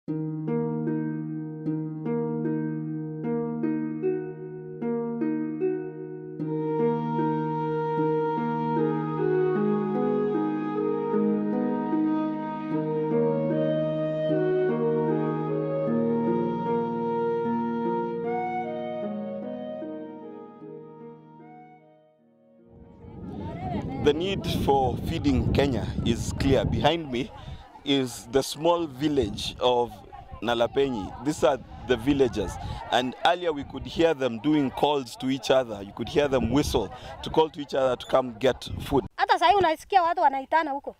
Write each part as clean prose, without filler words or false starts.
The need for feeding Kenya is clear. Behind me is the small village of Napeleny. These are the villagers, and earlier we could hear them doing calls to each other. You could hear them whistle to call to each other to come get food. Hata sasa unasikia watu wanaitana huko.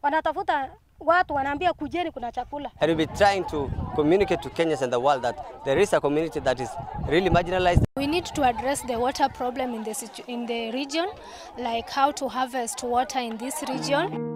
Wanatafuta watu wanaambia kujeni kuna chakula. And we'll be trying to communicate to Kenyans and the world that there is a community that is really marginalized. We need to address the water problem in the region, like how to harvest water in this region.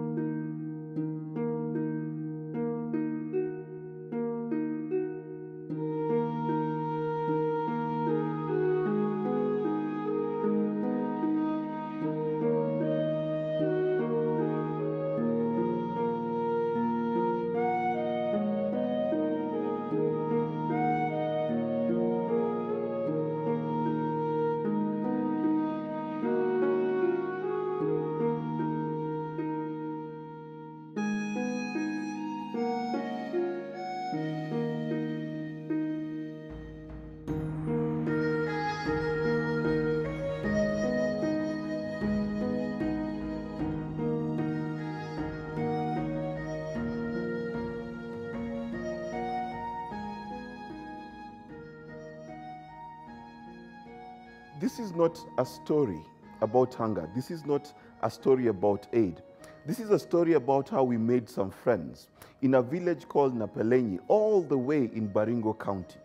This is not a story about hunger. This is not a story about aid. This is a story about how we made some friends in a village called Napeleny, all the way in Baringo County.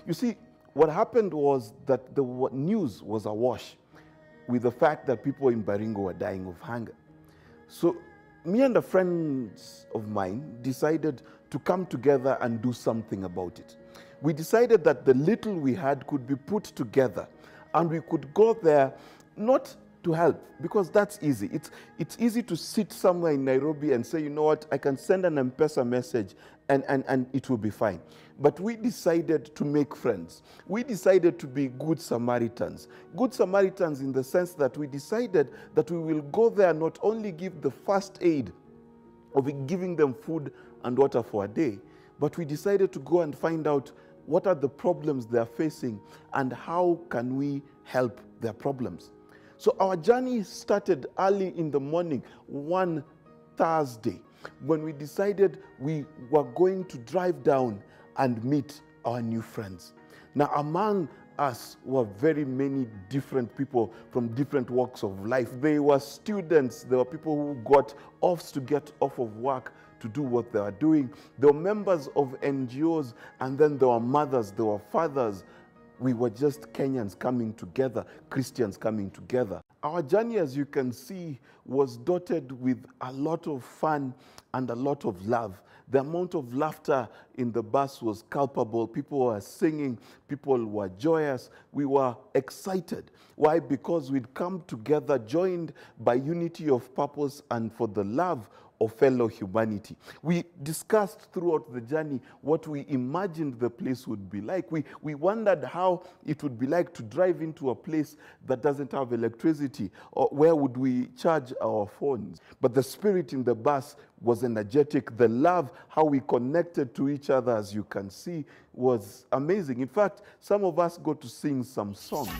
You see, what happened was that the news was awash with the fact that people in Baringo were dying of hunger. So me and a friends of mine decided to come together and do something about it. We decided that the little we had could be put together and we could go there, not to help, because that's easy. It's easy to sit somewhere in Nairobi and say, you know what, I can send an M-Pesa message and it will be fine. But we decided to make friends. We decided to be good Samaritans. Good Samaritans in the sense that we decided that we will go there, not only give the first aid of giving them food and water for a day, but we decided to go and find out what are the problems they are facing and how can we help their problems. So our journey started early in the morning, one Thursday, when we decided we were going to drive down and meet our new friends. Now, among us were very many different people from different walks of life. They were students, there were people who got offs to get off of work to do what they were doing. There were members of NGOs, and then there were mothers, there were fathers. We were just Kenyans coming together, Christians coming together. Our journey, as you can see, was dotted with a lot of fun and a lot of love. The amount of laughter in the bus was palpable. People were singing, people were joyous. We were excited. Why? Because we'd come together, joined by unity of purpose and for the love of fellow humanity. We discussed throughout the journey what we imagined the place would be like. We wondered how it would be like to drive into a place that doesn't have electricity, or where would we charge our phones. But the spirit in the bus was energetic. The love, how we connected to each other, as you can see, was amazing. In fact, some of us got to sing some songs.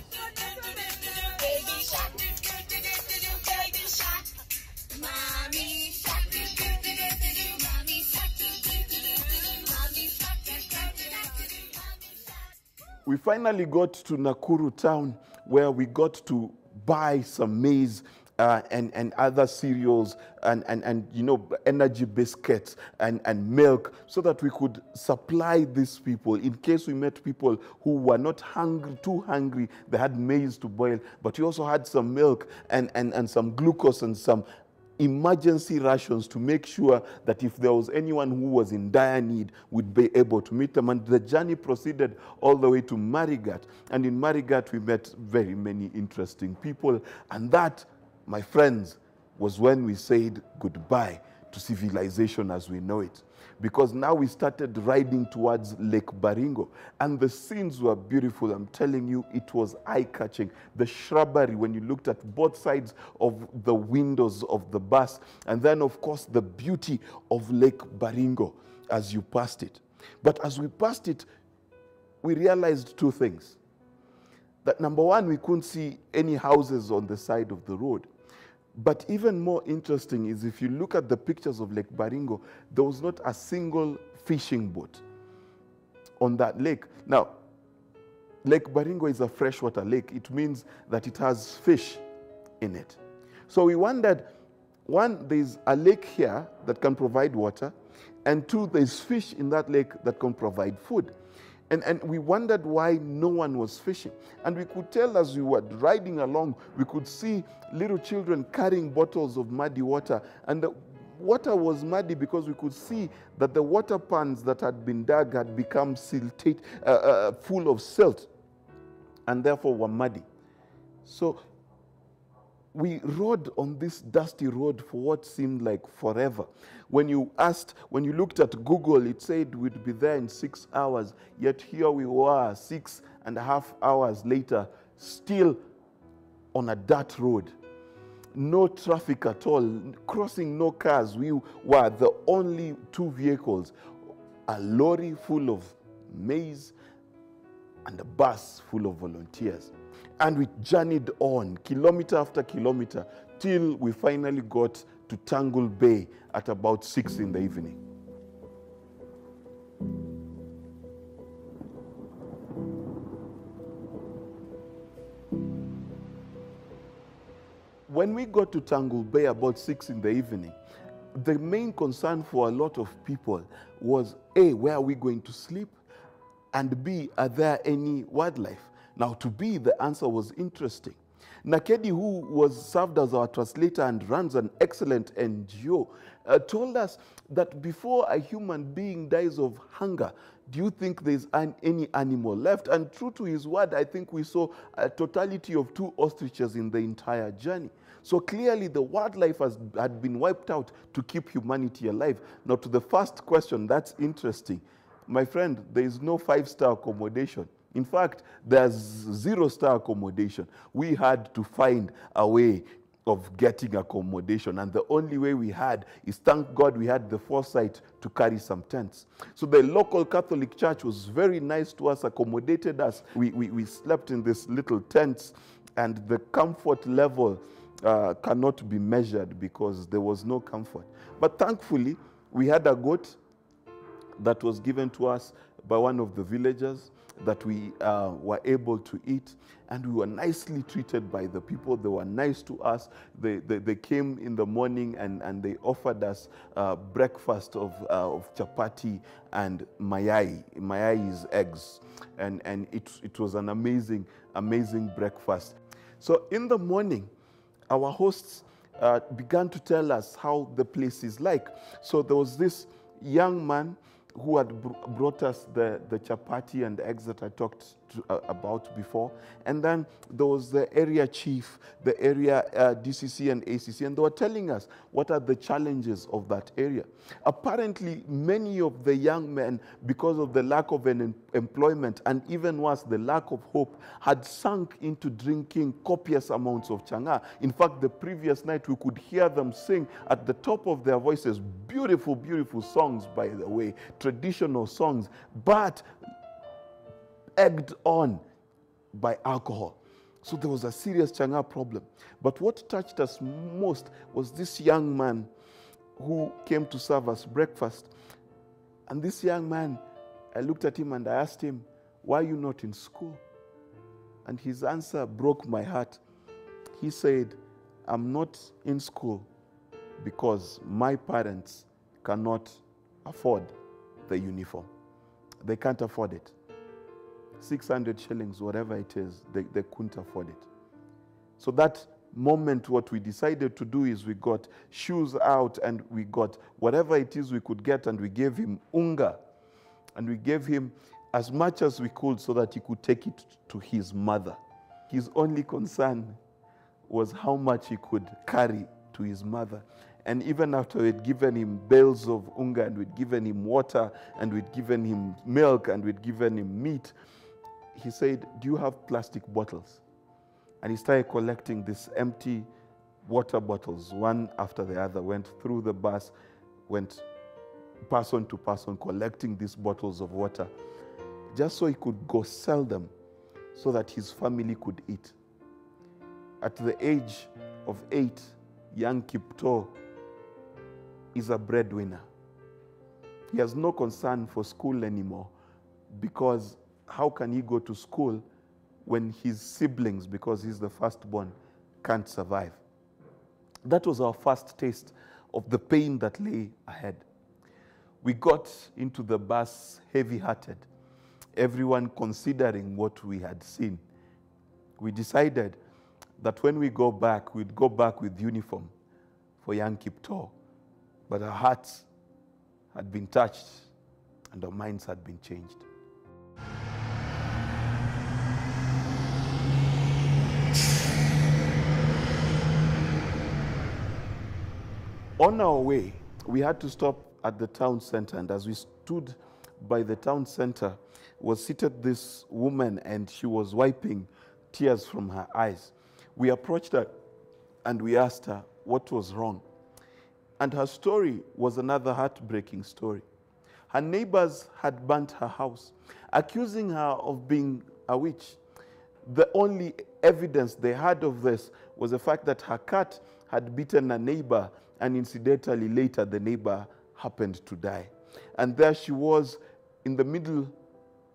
We finally got to Nakuru town, where we got to buy some maize and other cereals and you know, energy biscuits and milk, so that we could supply these people in case we met people who were not hungry, too hungry. They had maize to boil, but we also had some milk and some glucose and some emergency rations to make sure that if there was anyone who was in dire need, we'd be able to meet them. And the journey proceeded all the way to Marigat. And in Marigat, we met very many interesting people. And that, my friends, was when we said goodbye to civilization as we know it. Because now we started riding towards Lake Baringo, and the scenes were beautiful. I'm telling you, it was eye-catching. The shrubbery, when you looked at both sides of the windows of the bus, and then, of course, the beauty of Lake Baringo as you passed it. But as we passed it, we realized two things. That number one, we couldn't see any houses on the side of the road. But even more interesting is if you look at the pictures of Lake Baringo, there was not a single fishing boat on that lake. Now, Lake Baringo is a freshwater lake. It means that it has fish in it. So we wondered, one, there's a lake here that can provide water, and two, there's fish in that lake that can provide food. And we wondered why no one was fishing. And we could tell as we were riding along, we could see little children carrying bottles of muddy water. And the water was muddy because we could see that the water pans that had been dug had become full of silt, and therefore were muddy. So we rode on this dusty road for what seemed like forever. When you looked at Google, it said we'd be there in 6 hours, yet here we were 6.5 hours later, still on a dirt road. No traffic at all, crossing no cars. We were the only two vehicles, a lorry full of maize and a bus full of volunteers. And we journeyed on, kilometer after kilometer, till we finally got to Tangle Bay at about 6 in the evening. When we got to Tangle Bay about 6 in the evening, the main concern for a lot of people was, A, where are we going to sleep? And B, are there any wildlife? Now, to B, the answer was interesting. Nakedi, who was served as our translator and runs an excellent NGO, told us that before a human being dies of hunger, do you think there's any animal left? And true to his word, I think we saw a totality of 2 ostriches in the entire journey. So clearly the wildlife had been wiped out to keep humanity alive. Now, to the first question, that's interesting. My friend, there is no 5-star accommodation. In fact, there's 0-star accommodation. We had to find a way of getting accommodation, and the only way we had is, thank God, we had the foresight to carry some tents. So the local Catholic church was very nice to us, accommodated us. We slept in these little tents, and the comfort level cannot be measured because there was no comfort. But thankfully, we had a goat that was given to us by one of the villagers that we were able to eat, and we were nicely treated by the people. They were nice to us. They came in the morning and they offered us breakfast of chapati and mayai. Mayai is eggs, and it was an amazing breakfast. So in the morning, our hosts began to tell us how the place is like. So there was this young man who had brought us the chapati and eggs that I talked about before. And then there was the area chief, the area DCC and ACC, and they were telling us what are the challenges of that area. Apparently, many of the young men, because of the lack of employment and even worse, the lack of hope, had sunk into drinking copious amounts of changa. In fact, the previous night we could hear them sing at the top of their voices, beautiful, beautiful songs, by the way, traditional songs, but egged on by alcohol. So there was a serious changa problem. But what touched us most was this young man who came to serve us breakfast. And this young man, I looked at him and I asked him, why are you not in school? And his answer broke my heart. He said, I'm not in school because my parents cannot afford the uniform. They can't afford it. 600 shillings, whatever it is, they couldn't afford it. So that moment, what we decided to do is we got shoes out and we got whatever it is we could get, and we gave him unga. And we gave him as much as we could so that he could take it to his mother. His only concern was how much he could carry to his mother. And even after we'd given him bales of unga, and we'd given him water, and we'd given him milk, and we'd given him meat, he said, "Do you have plastic bottles?" And he started collecting these empty water bottles, one after the other, went through the bus, went person to person, collecting these bottles of water, just so he could go sell them so that his family could eat. At the age of 8, young Kipto is a breadwinner. He has no concern for school anymore, because how can he go to school when his siblings, because he's the firstborn, can't survive? That was our first taste of the pain that lay ahead. We got into the bus heavy-hearted, everyone considering what we had seen. We decided that when we go back, we'd go back with uniform for young Kipto, but our hearts had been touched and our minds had been changed. On our way, we had to stop at the town center, and as we stood by the town center, was seated this woman, and she was wiping tears from her eyes. We approached her and we asked her what was wrong. And her story was another heartbreaking story. Her neighbors had burnt her house, accusing her of being a witch. The only evidence they had of this was the fact that her cat had bitten a neighbor, and incidentally later the neighbor happened to die. And there she was in the middle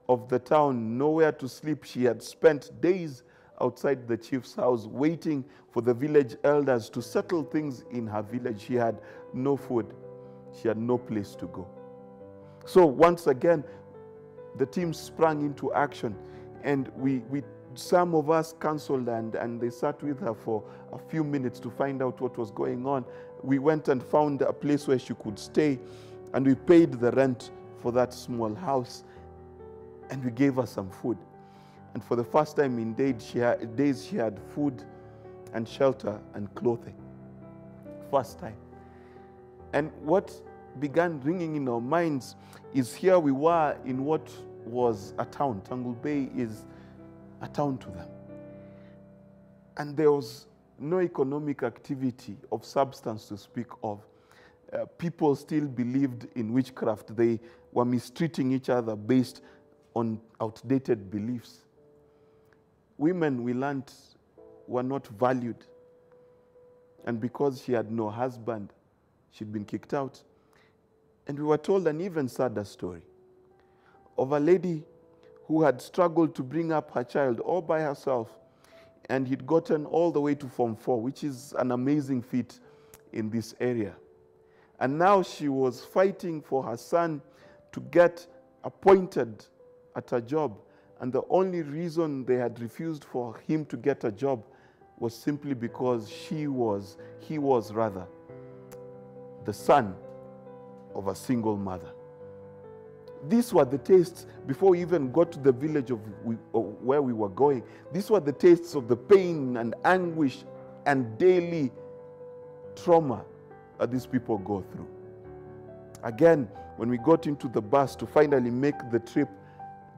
of the town, nowhere to sleep. She had spent days outside the chief's house waiting for the village elders to settle things in her village. She had no food. She had no place to go. So once again, the team sprang into action, and some of us counseled, and they sat with her for a few minutes to find out what was going on. We went and found a place where she could stay, and we paid the rent for that small house, and we gave her some food. And for the first time in days, she had food and shelter and clothing. First time. And what began ringing in our minds is, here we were in what was a town. Tangul Bay is a town to them. And there was no economic activity of substance to speak of. People still believed in witchcraft. They were mistreating each other based on outdated beliefs. Women, we learned, were not valued. And because she had no husband, she'd been kicked out. And we were told an even sadder story of a lady who had struggled to bring up her child all by herself, and he'd gotten all the way to Form 4, which is an amazing feat in this area. And now she was fighting for her son to get appointed at a job. And the only reason they had refused for him to get a job was simply because he was the son of a single mother. These were the tastes, before we even got to the village of where we were going. These were the tastes of the pain and anguish and daily trauma that these people go through. Again, when we got into the bus to finally make the trip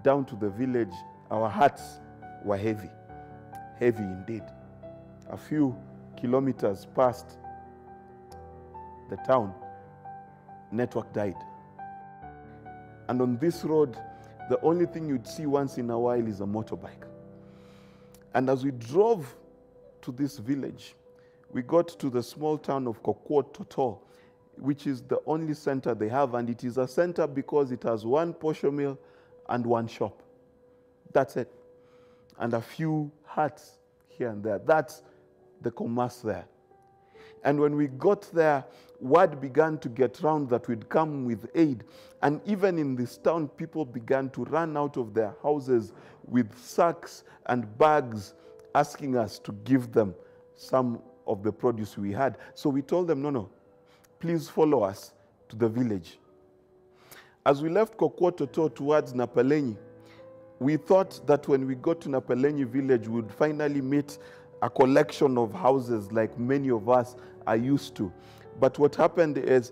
down to the village, our hearts were heavy. Heavy indeed. A few kilometers past the town, network died. And on this road, the only thing you'd see once in a while is a motorbike. And as we drove to this village, we got to the small town of Kokwot, which is the only center they have. And it is a center because it has one posho mill and one shop. That's it. And a few huts here and there. That's the commerce there. And when we got there, word began to get round that we'd come with aid. And even in this town, people began to run out of their houses with sacks and bags, asking us to give them some of the produce we had. So we told them, no, please follow us to the village. As we left Kokwototo towards Napeleny, we thought that when we got to Napeleny Village, we would finally meet a collection of houses like many of us are used to. But what happened is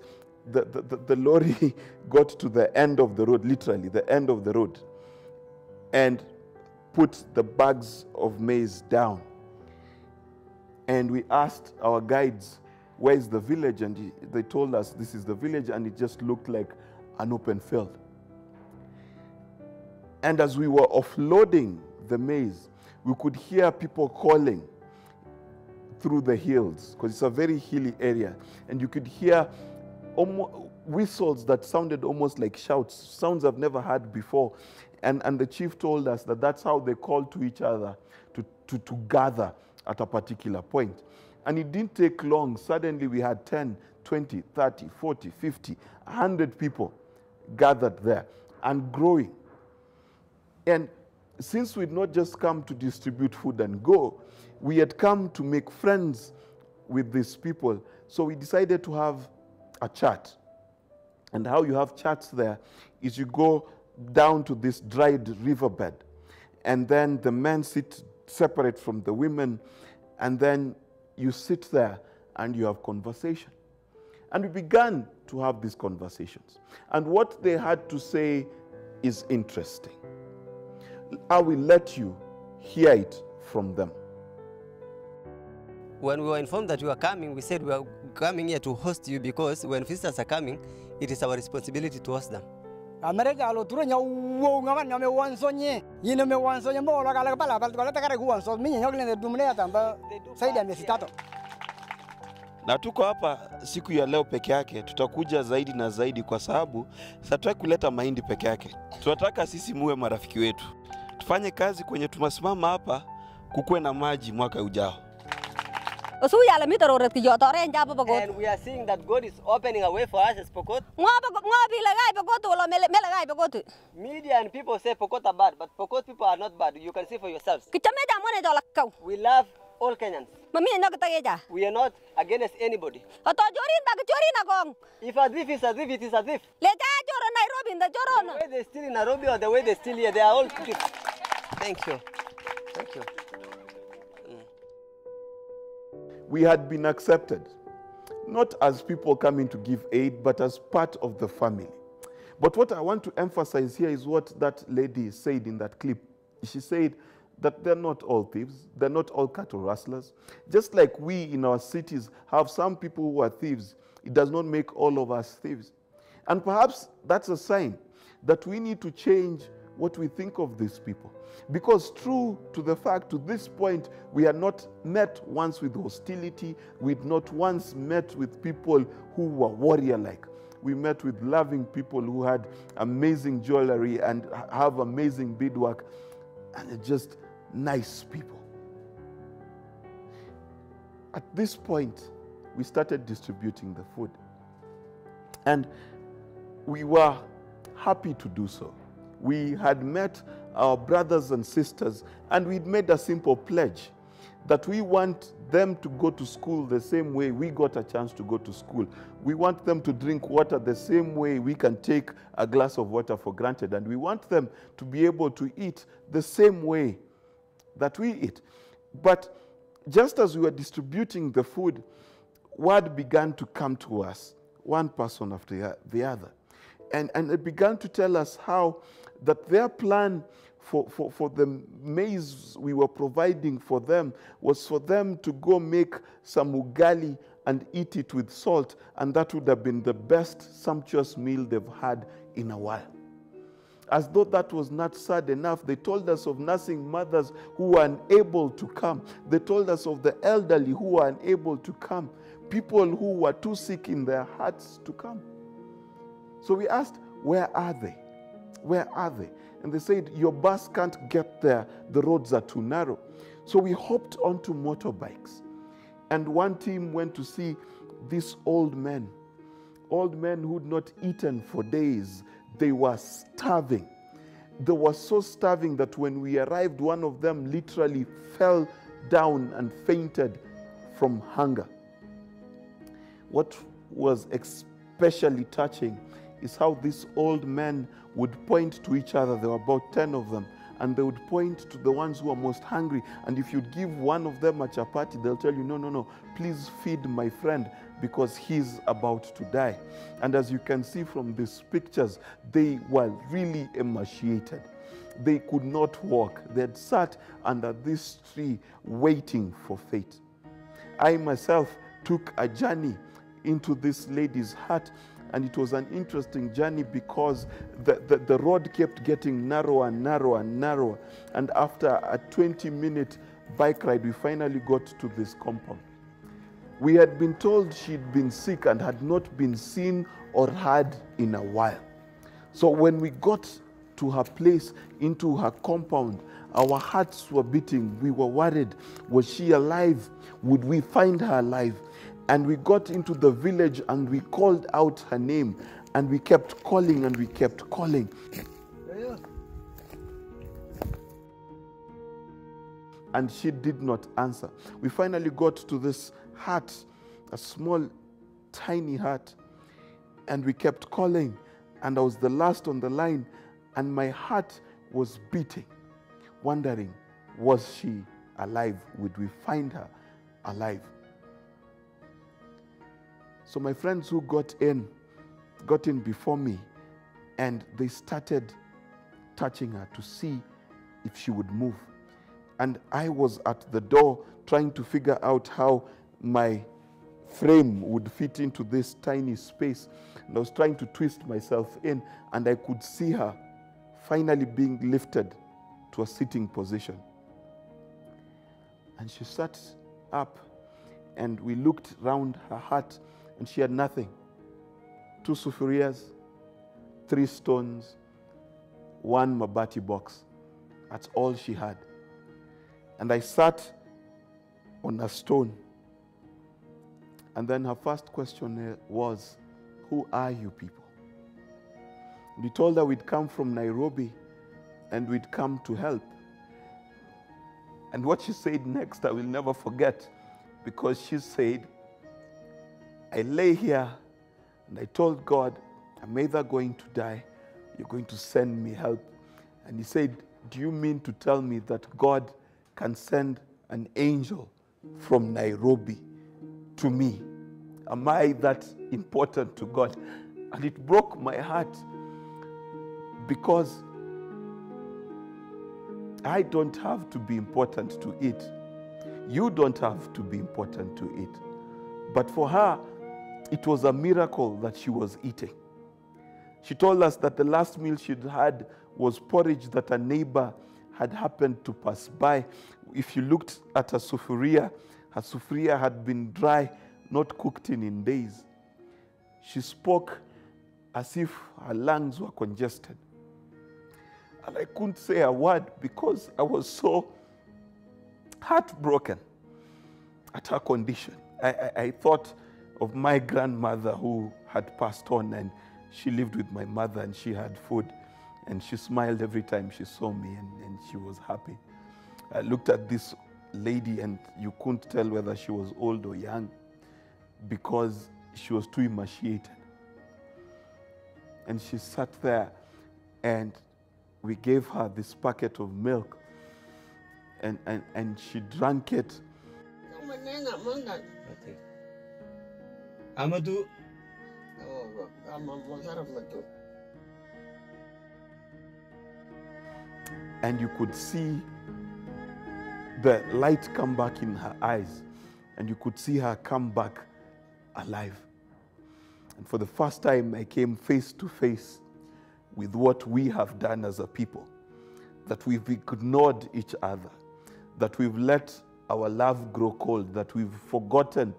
the lorry got to the end of the road, literally the end of the road, and put the bags of maize down. And we asked our guides, where is the village? And they told us this is the village, and it just looked like an open field. And as we were offloading the maize, we could hear people calling through the hills, because it's a very hilly area. And you could hear whistles that sounded almost like shouts, sounds I've never heard before. And the chief told us that that's how they called to each other to gather at a particular point. And it didn't take long. Suddenly we had 10, 20, 30, 40, 50, 100 people gathered there and growing. And since we'd not just come to distribute food and go, we had come to make friends with these people. So we decided to have a chat. And how you have chats there is you go down to this dried riverbed, and then the men sit separate from the women, and then you sit there and you have conversation. And we began to have these conversations. And what they had to say is interesting. I will let you hear it from them. When we were informed that you are coming, we said we are coming here to host you because when visitors are coming, it is our responsibility to host them. America lo turo nya wo ngaman nya me wansonye yine me wansonye mo la kala pala pala takare ku wanso minye nyokle dumle atamba saidi ya miezi 3. Na tuko hapa siku ya leo peke yake, tutakuja zaidi na zaidi kwa sababu sataki kuleta mahindi peke yake. Tunataka sisi muwe marafiki wetu. Tufanye kazi kwenye tumasimama hapa kukuwe na maji mwaka ujao. And we are seeing that God is opening a way for us as Pokot. Media and people say Pokot are bad, but Pokot people are not bad. You can see for yourselves. We love all Kenyans. We are not against anybody. If a thief is a thief, it is a thief. The way they steal in Nairobi or the way they steal here, they are all thieves. Thank you. Thank you. We had been accepted, not as people coming to give aid, but as part of the family. But what I want to emphasize here is what that lady said in that clip. She said that they're not all thieves, they're not all cattle rustlers. Just like we in our cities have some people who are thieves, it does not make all of us thieves. And perhaps that's a sign that we need to change what we think of these people. Because true to the fact, to this point, we had not met once with hostility. We had not once met with people who were warrior-like. We met with loving people who had amazing jewelry and have amazing beadwork, and just nice people. At this point, we started distributing the food. And we were happy to do so. We had met our brothers and sisters, and we'd made a simple pledge that we want them to go to school the same way we got a chance to go to school. We want them to drink water the same way we can take a glass of water for granted. And we want them to be able to eat the same way that we eat. But just as we were distributing the food, word began to come to us, one person after the other. And it began to tell us how that their plan for the maize we were providing for them was for them to go make some ugali and eat it with salt, and that would have been the best sumptuous meal they've had in a while. As though that was not sad enough, they told us of nursing mothers who were unable to come. They told us of the elderly who were unable to come, people who were too sick in their hearts to come. So we asked, where are they? Where are they? And they said, your bus can't get there. The roads are too narrow. So we hopped onto motorbikes. And one team went to see these old men who'd not eaten for days. They were starving. They were so starving that when we arrived, one of them literally fell down and fainted from hunger. What was especially touching is how these old men would point to each other. There were about 10 of them, and they would point to the ones who are most hungry. And if you give one of them a chapati, they'll tell you, no, please feed my friend. because he's about to die. And as you can see from these pictures, they were really emaciated. They could not walk. They had sat under this tree waiting for fate. I myself took a journey into this lady's hut, and it was an interesting journey because the road kept getting narrower and narrower and narrower. And after a 20-minute bike ride, we finally got to this compound. We had been told she'd been sick and had not been seen or heard in a while. So when we got to her place, into her compound, our hearts were beating. We were worried. Was she alive? Would we find her alive? And we got into the village and we called out her name, and we kept calling and we kept calling. And she did not answer. We finally got to this hut, a small, tiny hut, and we kept calling, and I was the last on the line, and my heart was beating, wondering, was she alive? Would we find her alive? So my friends who got in before me, and they started touching her to see if she would move. And I was at the door trying to figure out how my frame would fit into this tiny space. And I was trying to twist myself in, and I could see her finally being lifted to a sitting position. And she sat up, and we looked round her hut, and she had nothing. 2 sufurias, 3 stones, 1 mabati box. That's all she had. And I sat on a stone. And then her first question was, who are you people? We told her we'd come from Nairobi and we'd come to help. And what she said next, I will never forget, because she said, I lay here and I told God, I'm either going to die, you're going to send me help. And he said, do you mean to tell me that God can send an angel from Nairobi to me? Am I that important to God? And it broke my heart, because I don't have to be important to it. You don't have to be important to it. But for her, it was a miracle that she was eating. She told us that the last meal she'd had was porridge that a neighbor had happened to pass by. If you looked at her sufuria had been dry, not cooked in days. She spoke as if her lungs were congested. And I couldn't say a word because I was so heartbroken at her condition. I thought of my grandmother who had passed on, and she lived with my mother and she had food, and she smiled every time she saw me, and she was happy. I looked at this lady and you couldn't tell whether she was old or young because she was too emaciated. And she sat there and we gave her this packet of milk, and she drank it. Amadou. And you could see the light come back in her eyes, and you could see her come back alive. And for the first time, I came face to face with what we have done as a people, that we've ignored each other, that we've let our love grow cold, that we've forgotten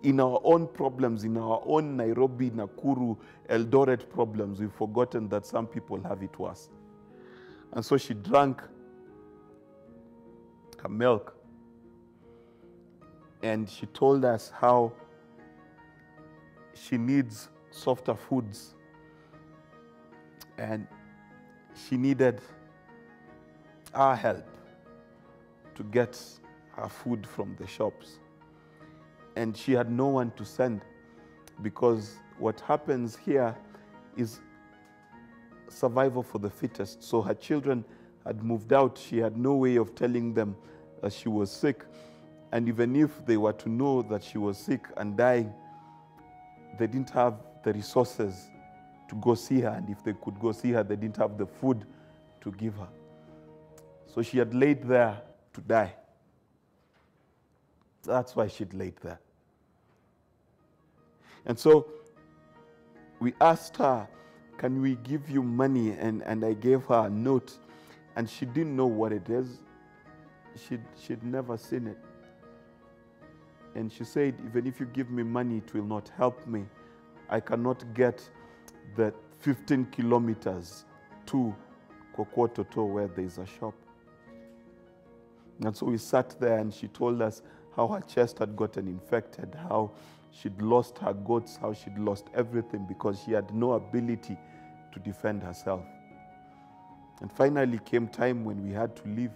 in our own problems, in our own Nairobi, Nakuru, Eldoret problems, we've forgotten that some people have it worse. And so she drank her milk, and she told us how she needs softer foods, and she needed our help to get her food from the shops. And she had no one to send, because what happens here is survival for the fittest. So her children had moved out. She had no way of telling them that she was sick. And even if they were to know that she was sick and dying, they didn't have the resources to go see her, and if they could go see her, they didn't have the food to give her. So she had laid there to die. That's why she'd laid there. And so we asked her, can we give you money? And I gave her a note, and she didn't know what it is. She'd never seen it. And she said, even if you give me money, it will not help me. I cannot get the 15 kilometers to Kokwototo where there is a shop. And so we sat there, and she told us how her chest had gotten infected, how she'd lost her goats, how she'd lost everything because she had no ability to defend herself. And finally came time when we had to leave.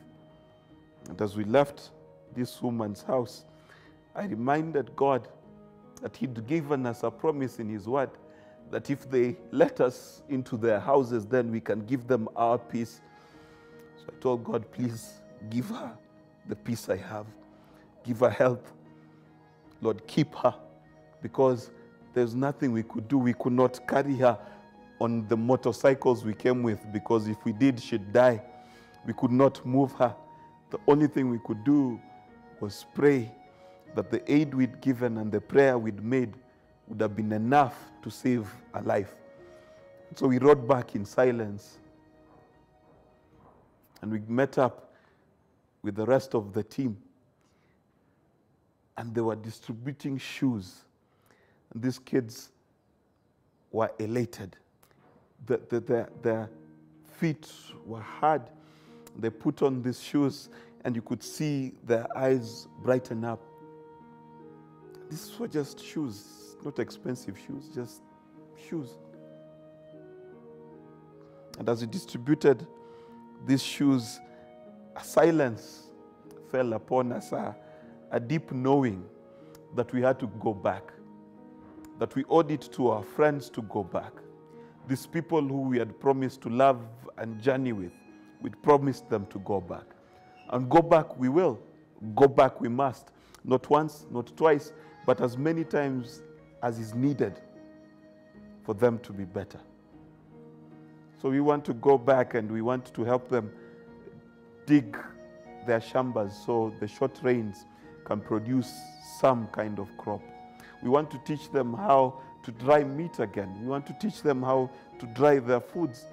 And as we left this woman's house, I reminded God that He'd given us a promise in His word that if they let us into their houses, then we can give them our peace. So I told God, please give her the peace I have. Give her health. Lord, keep her, because there's nothing we could do. We could not carry her on the motorcycles we came with, because if we did, she'd die. We could not move her. The only thing we could do was pray that the aid we'd given and the prayer we'd made would have been enough to save a life. So we rode back in silence, and we met up with the rest of the team, and they were distributing shoes. And these kids were elated. Their feet were hard. They put on these shoes, and you could see their eyes brighten up. These were just shoes, not expensive shoes, just shoes. And as we distributed these shoes, a silence fell upon us, a deep knowing that we had to go back, that we owed it to our friends to go back. These people who we had promised to love and journey with, we'd promised them to go back. And go back we will. Go back we must. Not once, not twice, but as many times as is needed for them to be better. So we want to go back, and we want to help them dig their shambas so the short rains can produce some kind of crop. We want to teach them how to dry meat again. We want to teach them how to dry their foods.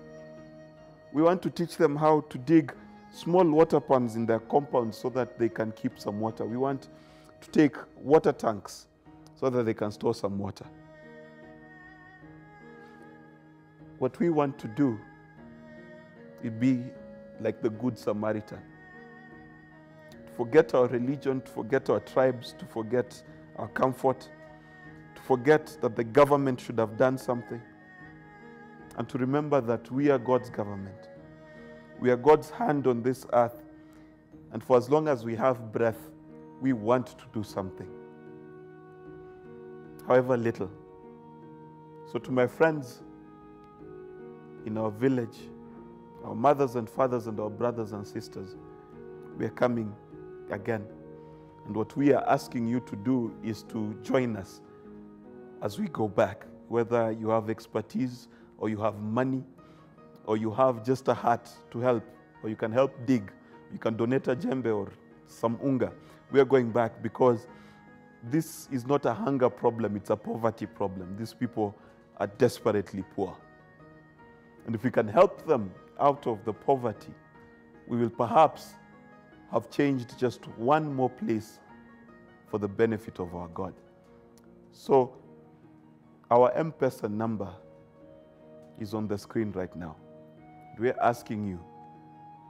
We want to teach them how to dig small water ponds in their compounds so that they can keep some water. We want to take water tanks so that they can store some water. What we want to do is be like the Good Samaritan. To forget our religion, to forget our tribes, to forget our comfort, to forget that the government should have done something, and to remember that we are God's government. We are God's hand on this earth, and for as long as we have breath, we want to do something, however little. So to my friends in our village, our mothers and fathers and our brothers and sisters, we are coming again. And what we are asking you to do is to join us as we go back, whether you have expertise or you have money or you have just a heart to help, or you can help dig, you can donate a jembe or some unga. We are going back because this is not a hunger problem, it's a poverty problem. These people are desperately poor. And if we can help them out of the poverty, we will perhaps have changed just one more place for the benefit of our God. So our M-Pesa number is on the screen right now. We're asking you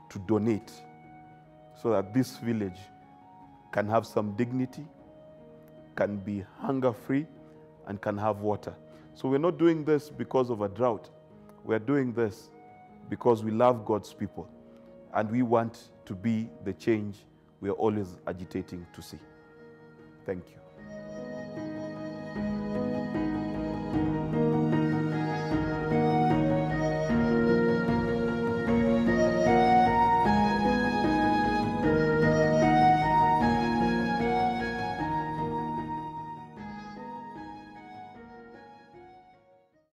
to donate so that this village can have some dignity, can be hunger-free, and can have water. So we're not doing this because of a drought. We're doing this because we love God's people, and we want to be the change we are always agitating to see. Thank you.